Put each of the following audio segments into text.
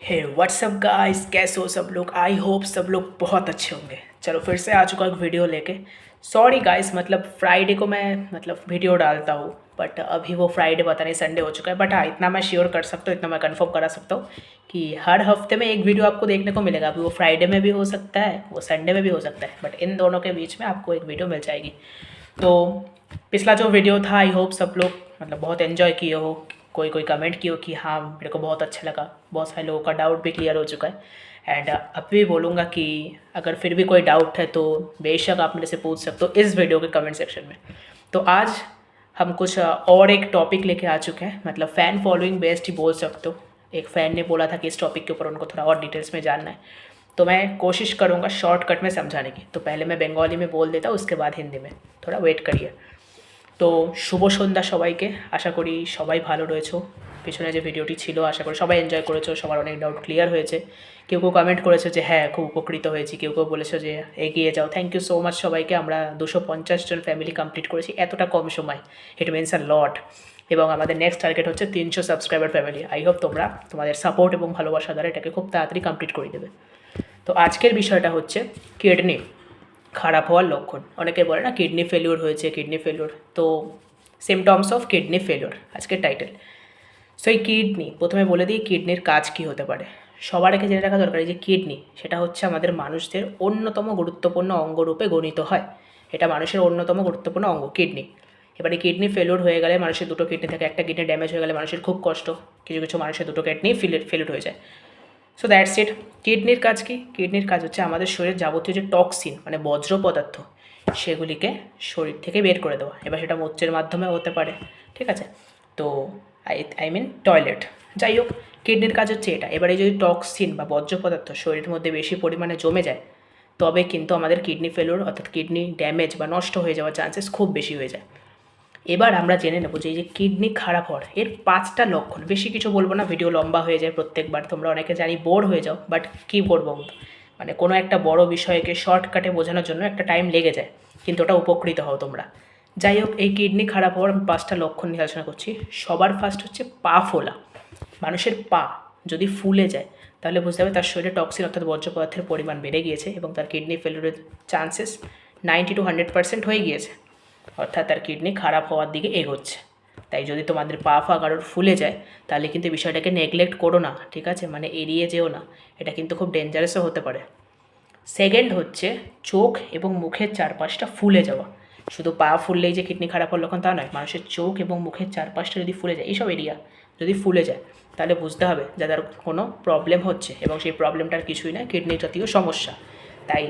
हे WhatsApp guys, कैसे हो सब लोग। आई होप सब लोग बहुत अच्छे होंगे। चलो फिर से आ चुका एक वीडियो लेके। सॉरी गाइस, मतलब फ्राइडे को मैं वीडियो डालता हूँ, बट अभी वो फ्राइडे पता नहीं संडे हो चुका है। बट हाँ, इतना मैं श्योर कर सकता हूँ, इतना मैं कंफर्म करा सकता हूँ कि हर हफ्ते में एक वीडियो आपको देखने को मिलेगा। अभी वो फ्राइडे में भी हो सकता है, वो संडे में भी हो सकता है, बट इन दोनों के बीच में आपको एक वीडियो मिल जाएगी। तो पिछला जो वीडियो था, आई होप सब लोग बहुत एंजॉय किए हो। कोई कोई कमेंट किए हो कि हाँ मेरे को बहुत अच्छा लगा। बहुत सारे लोगों का डाउट भी क्लियर हो चुका है। एंड अब भी बोलूँगा कि अगर फिर भी कोई डाउट है तो बेशक आप मेरे से पूछ सकते हो इस वीडियो के कमेंट सेक्शन में। तो आज हम कुछ और एक टॉपिक लेके आ चुके हैं, फ़ैन फॉलोइंग बेस्ड ही बोल सकते हो। एक फ़ैन ने बोला था कि इस टॉपिक के ऊपर उनको थोड़ा और डिटेल्स में जानना है, तो मैं कोशिश करूँगा शॉर्टकट में समझाने की। तो पहले मैं बंगाली में बोल देता हूँ, उसके बाद हिंदी में। थोड़ा वेट करिए। তো শুভ সন্ধ্যা সবাইকে। আশা করি সবাই ভালো রয়েছো। পিছনে যে ভিডিওটি ছিল আশা করি সবাই এনজয় করেছো, সবার অনেক ডাউট ক্লিয়ার হয়েছে। কেউ কেউ কমেন্ট করেছো যে হ্যাঁ খুব উপকৃত হয়েছি, কেউ কেউ বলেছো যে এগিয়ে যাও। থ্যাংক ইউ সো মাচ সবাইকে। আমরা 250 জন ফ্যামিলি কমপ্লিট করেছি এতটা কম সময়। ইট মিনস আ লট। এবং আমাদের নেক্সট টার্গেট হচ্ছে 300 সাবস্ক্রাইবার ফ্যামিলি। আই হোপ তোমরা তোমাদের সাপোর্ট এবং ভালোবাসা দ্বারা এটাকে খুব তাড়াতাড়ি কমপ্লিট করে দেবে। তো আজকের বিষয়টা হচ্ছে কিডনি খারাপ হওয়ার লক্ষণ। অনেকে বলে না কিডনি ফেলিওর হয়েছে, কিডনি ফেলিওর। তো সিমটমস অফ কিডনি ফেলিওর আজকের টাইটেল। সো এই কিডনি, প্রথমে বলে দিই কিডনির কাজ কী হতে পারে। সবার আগে জেনে রাখা দরকার, যে কিডনি সেটা হচ্ছে আমাদের মানুষদের অন্যতম গুরুত্বপূর্ণ অঙ্গরূপে গণিত হয়। এটা মানুষের অন্যতম গুরুত্বপূর্ণ অঙ্গ কিডনি। এবারে কিডনি ফেলিওর হয়ে গেলে, মানুষের দুটো কিডনি থাকে, একটা কিডনি ড্যামেজ হয়ে গেলে মানুষের খুব কষ্ট। কিছু কিছু মানুষের দুটো কিডনি ফেলিওর হয়ে যায়। So that's it. কিডনির কাজ কি? কিডনির কাজ হচ্ছে আমাদের শরীরের যাবতীয় যে টক্সিন বজ্র পদার্থ, সেগুলিকে শরীর থেকে বের করে দেওয়া। এবার সেটা মূত্রের মাধ্যমে হতে পারে, ঠিক আছে। তো আই মিন টয়লেট, যাই হোক, কিডনির কাজ হচ্ছে এটা। এবারে যদি টক্সিন বা বজ্র পদার্থ শরীরের মধ্যে বেশি পরিমাণে জমে যায়, তবে কিন্তু আমাদের কিডনি ফেলিওর অর্থাৎ কিডনি ড্যামেজ বা নষ্ট হয়ে যাওয়ার চান্সেস খুব বেশি হয়ে যায়। এবার আমরা জেনে নেব যে এই যে কিডনি খারাপ হওয়ার এর 5টা লক্ষণ। বেশি কিছু বলবো না, ভিডিও লম্বা হয়ে যায় প্রত্যেকবার, তোমরা অনেকে জানি বোর হয়ে যাও। বাট কী করবো, কোনো একটা বড় বিষয়কে শর্টকাটে বোঝানোর জন্য একটা টাইম লেগে যায়, কিন্তু ওটা উপকৃত হও তোমরা। যাই হোক, এই কিডনি খারাপ হওয়ার 5টা লক্ষণ নিয়ে আলোচনা করছি। সবার ফার্স্ট হচ্ছে পা ফোলা। মানুষের পা যদি ফুলে যায়, তাহলে বুঝতে হবে তার শরীরে টক্সিন অর্থাৎ বর্জ্য পদার্থের পরিমাণ বেড়ে গিয়েছে এবং তার কিডনি ফেলিওরের চান্সেস 90 to 100% হয়ে গিয়েছে, অর্থাৎ তার কিডনি খারাপ হওয়ার দিকে এগোচ্ছে। তাই যদি তোমাদের পা কারোর ফুলে যায়, তাহলে কিন্তু বিষয়টাকে নেগলেক্ট করো না, ঠিক আছে, এড়িয়ে যেও না। এটা কিন্তু খুব ডেঞ্জারাসও হতে পারে। সেকেন্ড হচ্ছে চোখ এবং মুখের চারপাশটা ফুলে যাওয়া। শুধু পা ফুললেই যে কিডনি খারাপ হওয়ার লক্ষণ তা নয়, মানুষের চোখ এবং মুখের চারপাশটা যদি ফুলে যায়, এইসব এরিয়া যদি ফুলে যায়, তাহলে বুঝতে হবে যে তার কোনো প্রবলেম হচ্ছে এবং সেই প্রবলেমটার কিছুই নয়, কিডনি জাতীয় সমস্যা। তাই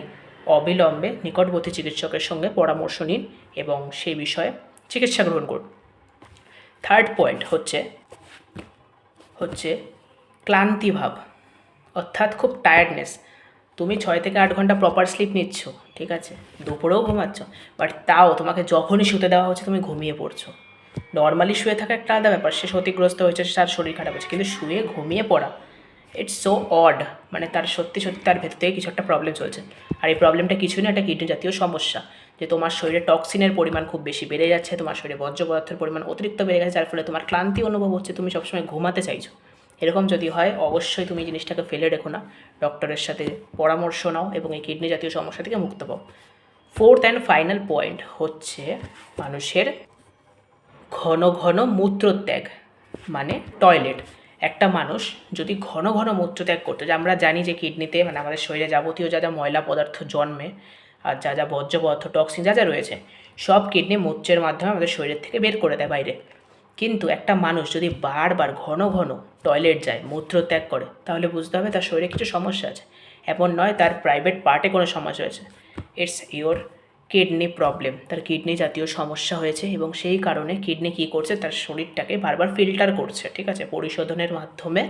অবিলম্বে নিকটবর্তী চিকিৎসকের সঙ্গে পরামর্শ নিন এবং সেই বিষয়ে চিকিৎসা গ্রহণ করুন। থার্ড পয়েন্ট হচ্ছে ক্লান্তিভাব, অর্থাৎ খুব টায়ার্ডনেস। তুমি 6 থেকে 8 ঘন্টা প্রপার স্লিপ নিচ্ছ, ঠিক আছে, দুপুরেও ঘুমাচ্ছ, বাট তাও তোমাকে যখনই শুতে দেওয়া হচ্ছে তুমি ঘুমিয়ে পড়ছো। নর্মালি শুয়ে থাকা একটা আলাদা ব্যাপার, সে ক্ষতিগ্রস্ত হয়েছে, তার শরীর খারাপ হয়েছে, কিন্তু শুয়ে ঘুমিয়ে পড়া, ইটস সো অড। তার সত্যি তার ভেতর থেকে কিছু একটা প্রবলেম চলছে। আর এই প্রবলেমটা কিছুই না, একটা কিডনি জাতীয় সমস্যা। যে তোমার শরীরে টক্সিনের পরিমাণ খুব বেশি বেড়ে যাচ্ছে, তোমার শরীরে বর্জ্য পদার্থের পরিমাণ অতিরিক্ত বেড়ে গেছে, যার ফলে তোমার ক্লান্তি অনুভব হচ্ছে, তুমি সবসময় ঘুমাতে চাইছো। এরকম যদি হয়, অবশ্যই তুমি জিনিসটাকে ফেলে রেখো না, ডক্টরের সাথে পরামর্শ নাও এবং এই কিডনি জাতীয় সমস্যা থেকে মুক্ত পাও। ফোর্থ অ্যান্ড ফাইনাল পয়েন্ট হচ্ছে মানুষের ঘন ঘন মূত্রত্যাগ, টয়লেট। একটা মানুষ যদি ঘন ঘন মূত্রত্যাগ করতে, যে আমরা জানি যে কিডনিতে আমাদের শরীরে যাবতীয় যা যা ময়লা পদার্থ জন্মে আর যা যা বর্জ্য পদার্থ টক্সিন যা যা রয়েছে, সব কিডনি মূত্রের মাধ্যমে আমাদের শরীরের থেকে বের করে দেয় বাইরে। কিন্তু একটা মানুষ যদি বারবার ঘন ঘন টয়লেট যায়, মূত্রত্যাগ করে, তাহলে বুঝতে হবে তার শরীরে কিছু সমস্যা আছে। এমন নয় তার প্রাইভেট পার্টে কোনো সমস্যা হয়েছে, ইটস ইওর কিডনি প্রবলেম। তার কিডনি জাতীয় সমস্যা হয়েছে এবং সেই কারণে কিডনি কী করছে, তার শরীরটাকে বারবার ফিল্টার করছে, ঠিক আছে, পরিশোধনের মাধ্যমে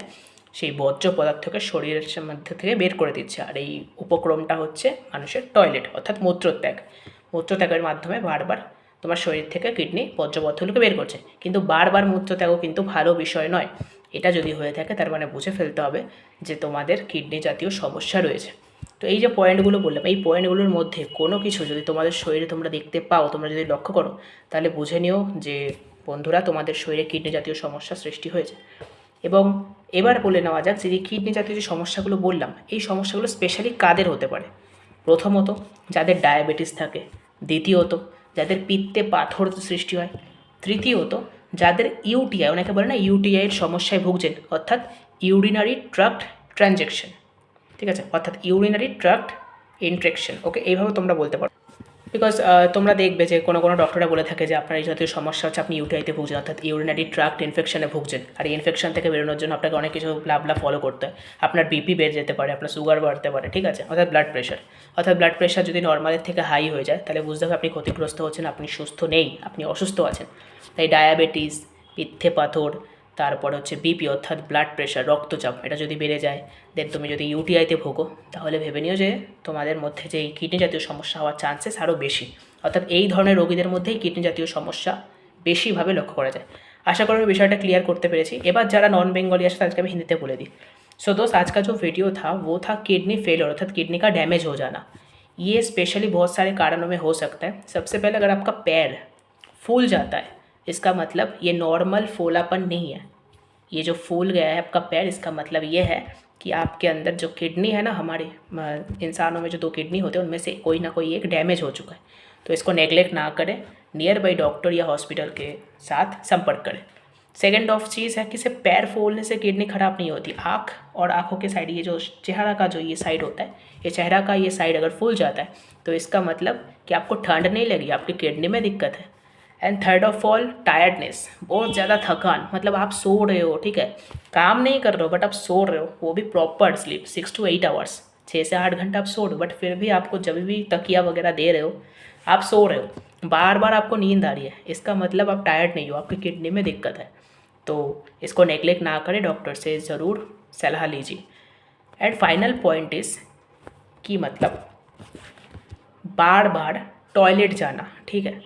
সেই বর্জ্য পদার্থকে শরীরের মধ্যে থেকে বের করে দিচ্ছে। আর এই উপক্রমটা হচ্ছে মানুষের টয়লেট অর্থাৎ মূত্রত্যাগ। মূত্রত্যাগের মাধ্যমে বারবার তোমার শরীর থেকে কিডনি বর্জ্য পদার্থগুলোকে বের করছে। কিন্তু বারবার মূত্রত্যাগও কিন্তু ভালো বিষয় নয়। এটা যদি হয়ে থাকে, তার বুঝে ফেলতে হবে যে তোমাদের কিডনি জাতীয় সমস্যা রয়েছে। তো এই যে পয়েন্টগুলো বললাম, এই পয়েন্টগুলোর মধ্যে কোনো কিছু যদি তোমাদের শরীরে তোমরা দেখতে পাও, তোমরা যদি লক্ষ্য করো, তাহলে বুঝে নিও যে বন্ধুরা তোমাদের শরীরে কিডনি জাতীয় সমস্যা সৃষ্টি হয়েছে। এবং এবার বলে নেওয়া যাক যে কিডনি জাতীয় যে সমস্যাগুলো বললাম, এই সমস্যাগুলো স্পেশালি কাদের হতে পারে। প্রথমত যাদের ডায়াবেটিস থাকে, দ্বিতীয়ত যাদের পিত্তে পাথর সৃষ্টি হয়, তৃতীয়ত যাদের ইউটিআই, অনেকে বলে না ইউটিআইয়ের সমস্যায় ভুগছেন, অর্থাৎ ইউরিনারি ট্রাক্ট ট্রানজেকশন, ঠিক আছে, অর্থাৎ ইউরিনারি ট্রাক্ট ইনফেকশন। ওকে, এইভাবে তোমরা বলতে পারো। বিকজ তোমরা দেখবে যে কোনো ডক্টররা বলে থাকে যে আপনার এই জাতীয় সমস্যা হচ্ছে, আপনি ইউটিআইতে ভুগছেন, অর্থাৎ ইউরিনারি ট্রাক্ট ইনফেকশনে ভুগছেন। আর এই ইনফেকশন থেকে বেরোনোর জন্য আপনাকে অনেক কিছু ব্লা ফলো করতে হয়। আপনার বিপি বেড়ে যেতে পারে, আপনার সুগার বাড়তে পারে, ঠিক আছে, অর্থাৎ ব্লাড প্রেশার যদি নর্মালের থেকে হাই হয়ে যায় তাহলে বুঝতে হবে আপনি ক্ষতিগ্রস্ত হচ্ছেন, আপনি সুস্থ নেই, আপনি অসুস্থ আছেন। তাই ডায়াবেটিস, পিত্তে পাথর, তারপর হচ্ছে বিপি অর্থাৎ ব্লাড প্রেশার, রক্তচাপ, এটা যদি বেড়ে যায়, দেন তুমি যদি ইউটিআইতে ভোগো, তাহলে ভেবে নিও যে তোমাদের মধ্যে যে এই কিডনি জাতীয় সমস্যা হওয়ার চান্সেস আরও বেশি। অর্থাৎ এই ধরনের রোগীদের মধ্যেই কিডনি জাতীয় সমস্যা বেশিভাবে লক্ষ্য করা যায়। আশা করি বিষয়টা क्लियर করতে পেরেছি। এবার যারা নন বেঙ্গলি আছে তাদেরকে আমি হিন্দিতে বলে দিই। सो दोस्त, आज का जो वीडियो था वो था किडनी फेलियर अर्थात किडनी का डैमेज हो जाना। ये स्पेशली बहुत सारे कारणों में हो सकता है। सबसे पहले अगर आपका पैर फूल जाता है, इसका मतलब ये नॉर्मल फूलापन नहीं है। ये जो फूल गया है आपका पैर, इसका मतलब ये है कि आपके अंदर जो किडनी है ना, हमारे इंसानों में जो 2 किडनी होते हैं उनमें से कोई ना कोई एक डैमेज हो चुका है। तो इसको नेग्लेक्ट ना करें, नियर बाई डॉक्टर या हॉस्पिटल के साथ संपर्क करें। सेकेंड ऑफ चीज़ है कि सिर्फ पैर फूलने से किडनी ख़राब नहीं होती। आँख और आँखों के साइड, ये जो चेहरा का जो ये साइड होता है, ये चेहरा का ये साइड अगर फूल जाता है तो इसका मतलब कि आपको ठंड नहीं लगी, आपकी किडनी में दिक्कत है। And third of all tiredness, बहुत ज़्यादा थकान, मतलब आप सो रहे हो, ठीक है, काम नहीं कर रहे हो बट आप सो रहे हो, वो भी प्रॉपर स्लीप 6 to 8 आवर्स, 6 से 8 घंटा आप सो रहे हो, बट फिर भी आपको जब भी तकिया वगैरह दे रहे हो आप सो रहे हो, बार बार आपको नींद आ रही है, इसका मतलब आप टायर्ड नहीं हो, आपकी किडनी में दिक्कत है। तो इसको नेग्लेक्ट ना करें, डॉक्टर से ज़रूर सलाह लीजिए। एंड फाइनल पॉइंट इज़ कि मतलब बार बार टॉयलेट जाना, ठीक है,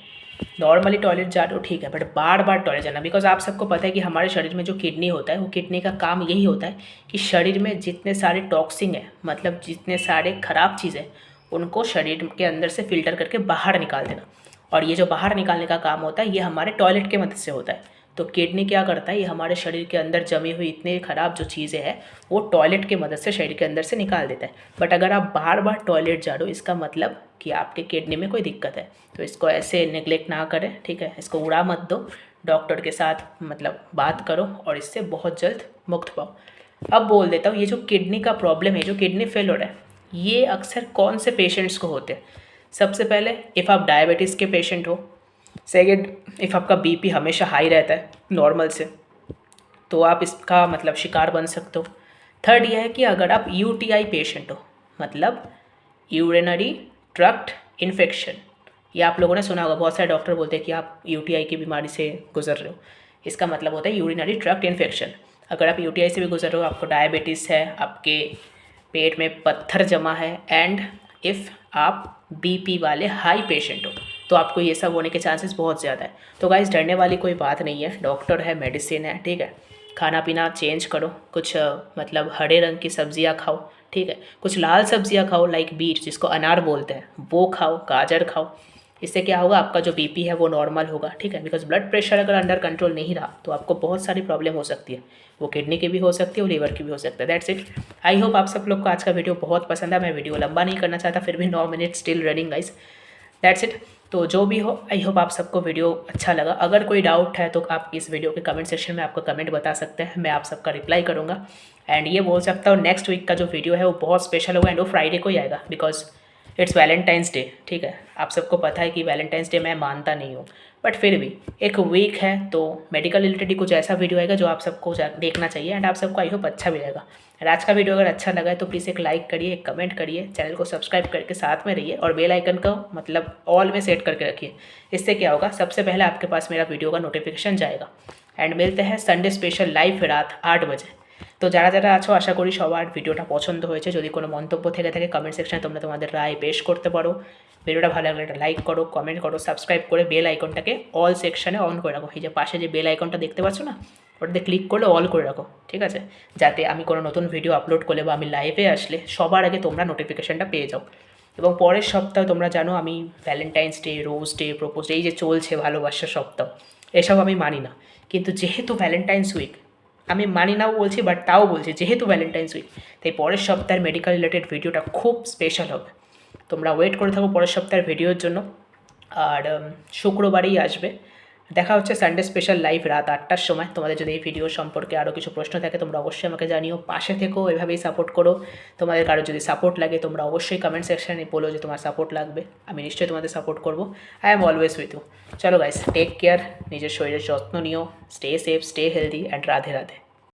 नॉर्मली टॉयलेट जा रहे हो ठीक है, बट बार बार टॉयलेट जाना, बिकॉज आप सबको पता है कि हमारे शरीर में जो किडनी होता है, वो किडनी का काम यही होता है कि शरीर में जितने सारे टॉक्सिन है, मतलब जितने सारे ख़राब चीज़ें, उनको शरीर के अंदर से फिल्टर करके बाहर निकाल देना। और ये जो बाहर निकालने का काम होता है ये हमारे टॉयलेट के मदद से होता है। तो किडनी क्या करता है, ये हमारे शरीर के अंदर जमी हुई इतनी ख़राब जो चीज़ें हैं वो टॉयलेट के मदद से शरीर के अंदर से निकाल देता है। बट अगर आप बार बार टॉयलेट जा रहे हो, इसका मतलब कि आपके किडनी में कोई दिक्कत है। तो इसको ऐसे नेग्लेक्ट ना करें, ठीक है, इसको उड़ा मत दो, डॉक्टर के साथ मतलब बात करो और इससे बहुत जल्द मुक्त पाओ। अब बोल देता हूँ, ये जो किडनी का प्रॉब्लम है, जो किडनी फेलियर है, ये अक्सर कौन से पेशेंट्स को होते हैं। सबसे पहले इफ़ आप डायबिटीज़ के पेशेंट हो, सेकेंड इफ़ आपका बीपी हमेशा हाई रहता है नॉर्मल से, तो आप इसका मतलब शिकार बन सकते हो। थर्ड यह है कि अगर आप यूटीआई पेशेंट हो, मतलब यूरिनरी ट्रैक्ट इन्फेक्शन, ये आप लोगों ने सुना होगा, बहुत सारे डॉक्टर बोलते हैं कि आप यूटीआई की बीमारी से गुजर रहे हो, इसका मतलब होता है यूरिनरी ट्रैक्ट इन्फेक्शन। अगर आप यूटीआई से भी गुजर रहे हो, आपको डायबिटीज़ है, आपके पेट में पत्थर जमा है, एंड इफ़ आप बीपी वाले हाई पेशेंट हो, तो आपको ये सब होने के चांसेस बहुत ज़्यादा है। तो गाइस, डरने वाली कोई बात नहीं है, डॉक्टर है, मेडिसिन है, ठीक है, खाना पीना चेंज करो, कुछ मतलब हरे रंग की सब्जियां खाओ, ठीक है, कुछ लाल सब्जियां खाओ लाइक बीट, जिसको अनार बोलते हैं, वो खाओ, गाजर खाओ। इससे क्या होगा, आपका जो बीपी है वो नॉर्मल होगा, ठीक है, बिकॉज ब्लड प्रेशर अगर अंडर कंट्रोल नहीं रहा तो आपको बहुत सारी प्रॉब्लम हो सकती है, वो किडनी की भी हो सकती है, वो लीवर की भी हो सकता है। That's it. आई होप आप सब लोग को आज का वीडियो बहुत पसंद है। मैं वीडियो लंबा नहीं करना चाहता, फिर भी 9 minute still running guys. That's it. तो जो भी हो, आई होप आप सबको वीडियो अच्छा लगा। अगर कोई डाउट है तो आप इस वीडियो के कमेंट सेक्शन में आपका कमेंट बता सकते हैं, मैं आप सबका रिप्लाई करूँगा। एंड ये बोल सकता हूँ नेक्स्ट वीक का जो वीडियो है वो बहुत स्पेशल होगा, एंड वो फ्राइडे को ही आएगा, बिकॉज इट्स वैलेंटाइंस डे, ठीक है। आप सबको पता है कि वैलेंटाइंस डे मैं मानता नहीं हूँ, बट फिर भी एक वीक है तो मेडिकल रिलेटेड ही कुछ ऐसा वीडियो आएगा जो आप सबको देखना चाहिए, एंड आप सबको आई होप अच्छा भी लगेगा। एंड आज का वीडियो अगर अच्छा लगा है तो प्लीज़ एक लाइक करिए, एक कमेंट करिए, चैनल को सब्सक्राइब करके साथ में रहिए, और बेल आइकन को मतलब ऑल में सेट करके रखिए। इससे क्या होगा, सबसे पहले आपके पास मेरा वीडियो का नोटिफिकेशन जाएगा। एंड मिलते हैं सानडे स्पेशल लाइव रात 8 बजे। तो যারা যারা আছো আশা করি সবার ভিডিওটা পছন্দ হয়েছে। যদি কোনো মন্তব্য থেকে থাকে কমেন্ট সেকশনে তোমরা তোমাদের রায় পেশ করতে পারো। ভিডিওটা ভালো লাগলে একটা লাইক করো, কমেন্ট করো, সাবস্ক্রাইব করে বেল আইকনটাকে অল সেকশনে অন করে রাখো। এই যে পাশে যে বেল আইকনটা দেখতে পাচ্ছ না, ওটাতে ক্লিক করলে অল করে রাখো, ঠিক আছে, যাতে আমি কোনো নতুন ভিডিও আপলোড করলে বা আমি লাইভে আসলে সবার আগে তোমরা নোটিফিকেশানটা পেয়ে যাও। এবং পরের সপ্তাহে তোমরা জানো আমি Valentine's day, rose day, propose day, এই যে চলছে ভালোবাসার সপ্তাহ, এসব আমি মানি না, কিন্তু যেহেতু ভ্যালেন্টাইন্স উইক আমি মানি নাও বলছি, বাট তাও বলছি যেহেতু ভ্যালেন্টাইন্স উইক, তাই পরের সপ্তাহের মেডিকেল রিলেটেড ভিডিওটা খুব স্পেশাল হবে। তোমরা ওয়েট করে থাকো পরের সপ্তাহের ভিডিওর জন্য। আর শুক্রবারেই আসবে। দেখা হচ্ছে সানডে স্পেশাল লাইভ রাত 8টার সময়। তোমাদের যদি এই ভিডিও সম্পর্কে আরও কিছু প্রশ্ন থাকে তোমরা অবশ্যই আমাকে জানিও, পাশে থেকেও এভাবেই সাপোর্ট করো। তোমাদের কারো যদি সাপোর্ট লাগে তোমরা অবশ্যই কমেন্ট সেকশানে বলো যে তোমার সাপোর্ট লাগবে, আমি নিশ্চয়ই তোমাদের সাপোর্ট করবো। I am always with you. চলো গাইস, টেক কেয়ার, নিজের শরীরের যত্ন নিও, stay safe, stay healthy and Radhe Radhe.